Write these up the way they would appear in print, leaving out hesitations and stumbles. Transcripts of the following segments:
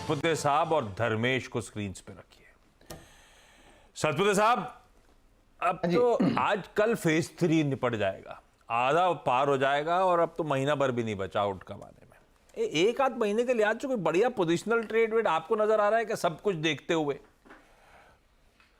सतपुते साहब और धर्मेश को स्क्रीन पे रखिए। सतपुते साहब, अब तो आज कल फेज 3 निपट जाएगा, आधा पार हो जाएगा और अब तो महीना भर भी नहीं बचा आउट कमाने में। एक आध महीने के लिहाज से कोई बढ़िया पोजिशनल ट्रेड वेड आपको नजर आ रहा है कि सब कुछ देखते हुए?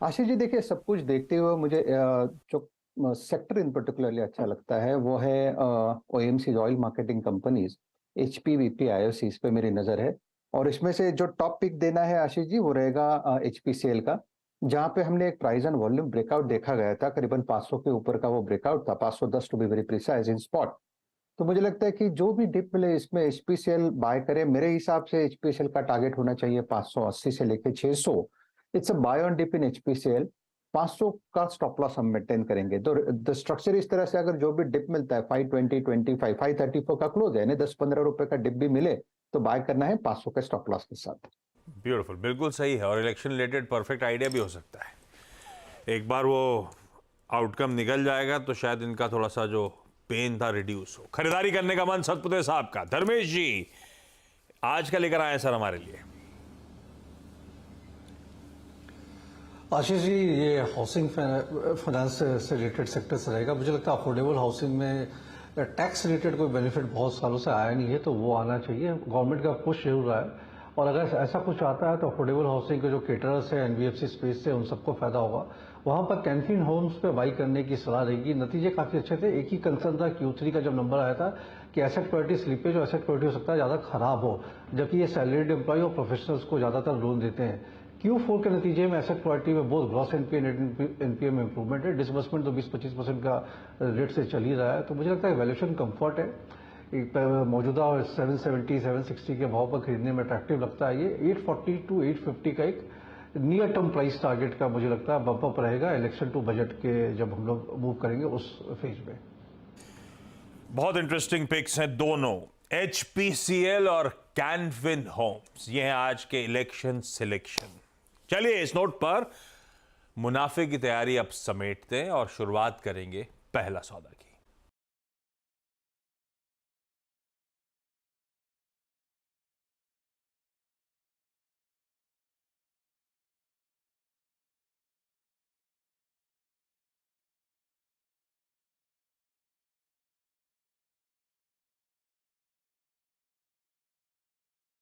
आशीष जी, देखिए, सब कुछ देखते हुए मुझे जो सेक्टर इन पर्टिकुलरली अच्छा लगता है वो है OMC, oil marketing companies, HP, VP, IOC, इस पे मेरी नजर है। और इसमें से जो टॉप पिक देना है आशीष जी, वो रहेगा एचपीसीएल का, जहां पे हमने एक प्राइस एंड वॉल्यूम ब्रेकआउट देखा गया था। करीबन 500 के ऊपर का वो ब्रेकआउट था, 510 to be very precise in spot. तो मुझे लगता है कि जो भी डिप मिले इसमें एचपीसीएल बाय करे। मेरे हिसाब से एचपीसीएल का टारगेट होना चाहिए 580 से लेके 600। It's a buy on dip in HPCL. 500 का स्टॉप लॉस हम मेंटेन करेंगे। तो द स्ट्रक्चर इस तरह से, अगर जो भी डिप मिलता है 520, 25, 534 का क्लोज है, 10-15 रुपए का डिप भी मिले तो बाय करना है 500 के स्टॉप लॉस के साथ। ब्यूटीफुल, बिल्कुल सही है और इलेक्शन रिलेटेड परफेक्ट आइडिया भी हो सकता है। एक बार वो आउटकम निकल जाएगा तो शायद इनका थोड़ा सा जो पेन था रिड्यूस हो। खरीदारी करने का मन सतपुते साहब का। धर्मेश जी आज का लेकर आए सर हमारे लिए? आशीष जी, ये हाउसिंग फाइनेंस से रिलेटेड सेक्टर से रहेगा। मुझे लगता है अफोर्डेबल हाउसिंग में टैक्स रिलेटेड कोई बेनिफिट बहुत सालों से आया नहीं है, तो वो आना चाहिए। गवर्नमेंट का पुश जरूर रहा है और अगर ऐसा कुछ आता है तो अफोर्डेबल हाउसिंग के जो केटरर्स है, एनबीएफसी स्पेस से, उन सबको फायदा होगा। वहां पर कैनफिन होम्स पे बाई करने की सलाह रहेगी। नतीजे काफी अच्छे थे। एक ही कंसर्न था Q3 का जब नंबर आया था कि एसेट क्वालिटी स्लिपेज और एसेट क्वालिटी हो सकता है ज्यादा खराब हो, जबकि ये सैलरीड एम्प्लॉय और प्रोफेशनल्स को ज्यादातर लोन देते हैं। Q4 के नतीजे में एसेट क्वालिटी में बहुत ग्रॉस एनपीए, नेट एनपीए में इंप्रूवमेंट है। डिसबर्समेंट तो 20-25% का रेट से चल ही रहा है। तो मुझे लगता है वैल्यूएशन कंफर्ट है। एक मौजूदा 770, 760 के भाव पर खरीदने में अट्रैक्टिव लगता है। ये 840 टू 850 का एक नियर टर्म प्राइस टारगेट का मुझे लगता है बम्प अप रहेगा इलेक्शन टू बजट के जब हम लोग मूव करेंगे उस फेज में। बहुत इंटरेस्टिंग पिक्स हैं दोनों, एचपीसीएल और कैनफिन होम्स। ये हैं आज के इलेक्शन सिलेक्शन। चलिए इस नोट पर मुनाफे की तैयारी अब समेटते हैं और शुरुआत करेंगे पहला सौदा की।